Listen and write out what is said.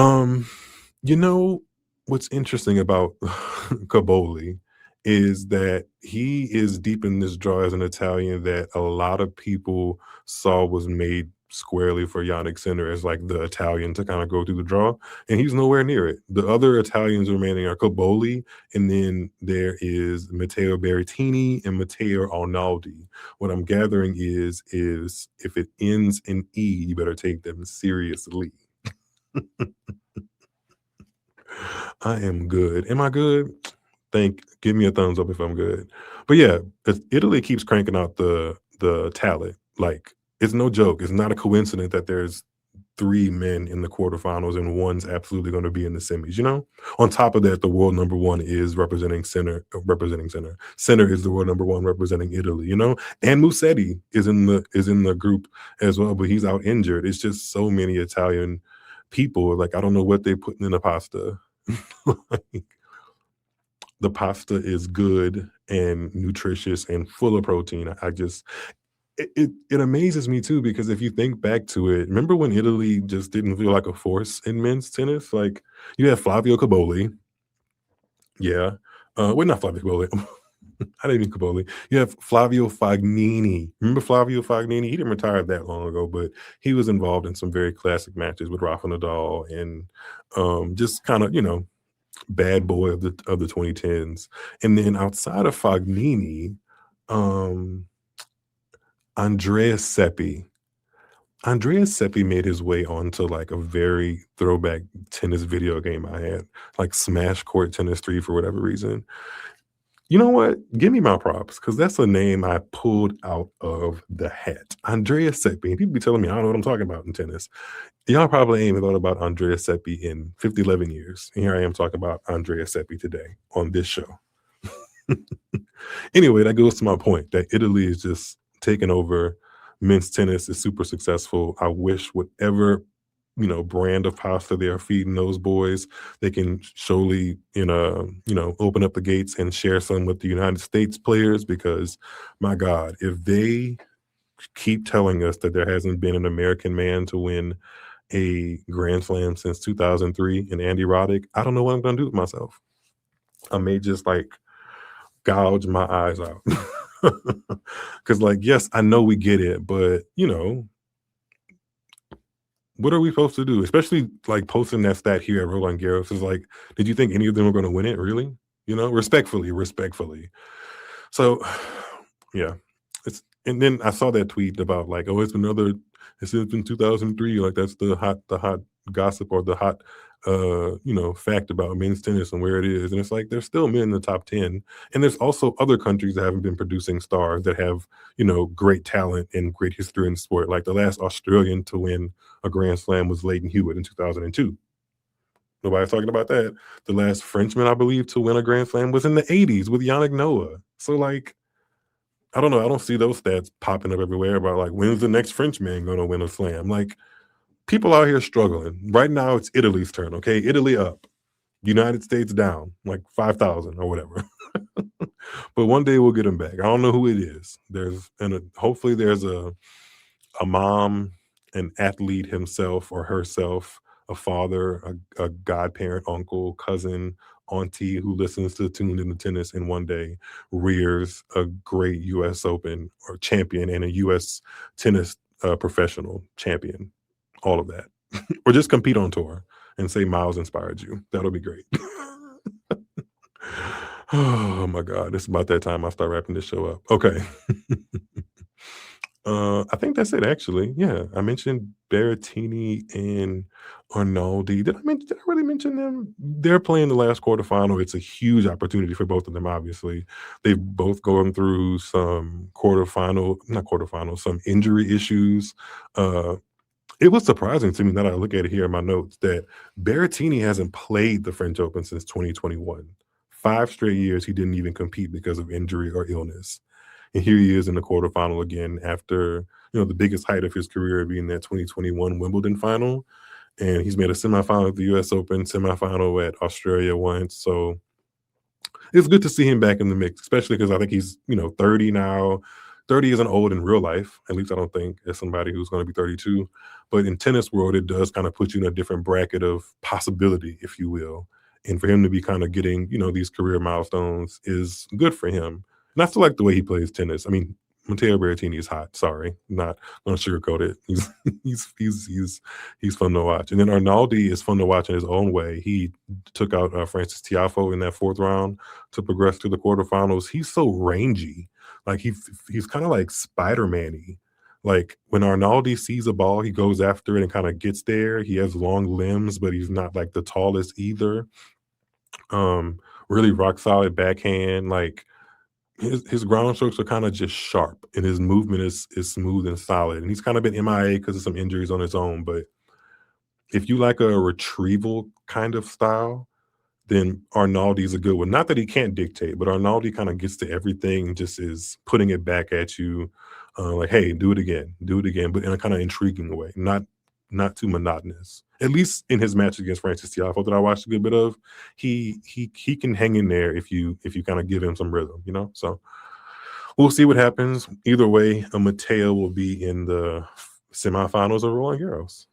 Um, you know, what's interesting about Cobolli is that he is deep in this draw as an Italian that a lot of people saw was made squarely for Yannick Sinner as like the Italian to kind of go through the draw, and he's nowhere near it. The other Italians remaining are Cobolli, and then there is Matteo Berrettini and Matteo Arnaldi. What I'm gathering is if it ends in E, you better take them seriously. I am good. Am I good? Give me a thumbs up if I'm good. But yeah, Italy keeps cranking out the talent. Like it's no joke. It's not a coincidence that there's three men in the quarterfinals and one's absolutely going to be in the semis. On top of that, the world number one is representing center. Representing center. Center is the world number one representing Italy. And Musetti is in the group as well, but he's out injured. It's just so many Italian people. Like I don't know what they're putting in the pasta. Like, the pasta is good and nutritious and full of protein. I just it amazes me too because if you think back to it, remember when Italy just didn't feel like a force in men's tennis? Like you have Flavio Cobolli, yeah. Well, not Flavio Cobolli. I didn't mean Cobolli. You have Flavio Fognini. Remember Flavio Fognini? He didn't retire that long ago, but he was involved in some very classic matches with Rafa Nadal and just kind of bad boy of the 2010s. And then outside of Fognini, um, Andrea Seppi. Andrea Seppi made his way onto like a very throwback tennis video game I had, like Smash Court Tennis 3 for whatever reason. You know what? Give me my props because that's a name I pulled out of the hat. Andrea Seppi. And people be telling me I don't know what I'm talking about in tennis. Y'all probably ain't even thought about Andrea Seppi in 50, 11 years. And here I am talking about Andrea Seppi today on this show. Anyway, that goes to my point that Italy is just taking over. Men's tennis is super successful. I wish whatever brand of pasta they are feeding those boys, they can surely open up the gates and share some with the United States players because my God, if they keep telling us that there hasn't been an American man to win a Grand Slam since 2003 and Andy Roddick, I don't know what I'm going to do with myself. I may just like gouge my eyes out. Because, like, yes, I know we get it, but, what are we supposed to do? Especially, like, posting that stat here at Roland Garros is like, did you think any of them were going to win it, really? Respectfully. So, yeah. And then I saw that tweet about, like, oh, it's been 2003. Like, that's the hot gossip or the hot fact about men's tennis and where it is. And it's like there's still men in the top 10. And there's also other countries that haven't been producing stars that have, great talent and great history in the sport. Like the last Australian to win a Grand Slam was Leighton Hewitt in 2002. Nobody's talking about that. The last Frenchman, I believe, to win a Grand Slam was in the 80s with Yannick Noah. So, like, I don't know. I don't see those stats popping up everywhere about, like, when's the next Frenchman going to win a slam? Like, people out here struggling. Right now, it's Italy's turn, okay? Italy up. United States down, like 5,000 or whatever. But one day we'll get them back. I don't know who it is. Hopefully there's a mom, an athlete himself or herself, a father, a godparent, uncle, cousin, auntie who listens to Tuned Into Tennis and one day rears a great U.S. Open or champion and a U.S. tennis professional champion. All of that. Or just compete on tour and say Miles inspired you. That'll be great. Oh my God. It's about that time I start wrapping this show up. Okay. I think that's it actually. Yeah. I mentioned Berrettini and Arnaldi. Did I really mention them? They're playing the last quarterfinal. It's a huge opportunity for both of them, obviously. They've both gone through some some injury issues. It was surprising to me that I look at it here in my notes that Berrettini hasn't played the French Open since 2021. 5 straight years he didn't even compete because of injury or illness. And here he is in the quarterfinal again after, the biggest height of his career being that 2021 Wimbledon final. And he's made a semifinal at the US Open, semifinal at Australia once. So it's good to see him back in the mix, especially because I think he's, 30 now. 30 isn't old in real life. At least I don't think, as somebody who's going to be 32. But in tennis world, it does kind of put you in a different bracket of possibility, if you will. And for him to be kind of getting, these career milestones is good for him. And I still like the way he plays tennis. I mean, Matteo Berrettini is hot. Sorry, not gonna sugarcoat it. He's he's fun to watch. And then Arnaldi is fun to watch in his own way. He took out Francis Tiafoe in that fourth round to progress to the quarterfinals. He's so rangy. Like he's kind of like Spider-Man-y. Like when Arnaldi sees a ball, he goes after it and kind of gets there. He has long limbs, but he's not like the tallest either. Um, really rock solid backhand. Like his ground strokes are kind of just sharp, and his movement is smooth and solid. And he's kind of been MIA because of some injuries on his own. But if you like a retrieval kind of style, then Arnaldi's a good one. Not that he can't dictate, but Arnaldi kind of gets to everything and just is putting it back at you, like, "Hey, do it again," but in a kind of intriguing way, not too monotonous. At least in his match against Francis Tiafoe that I watched a good bit of, he can hang in there if you kind of give him some rhythm. So we'll see what happens. Either way, a Mateo will be in the semifinals of Roland Garros.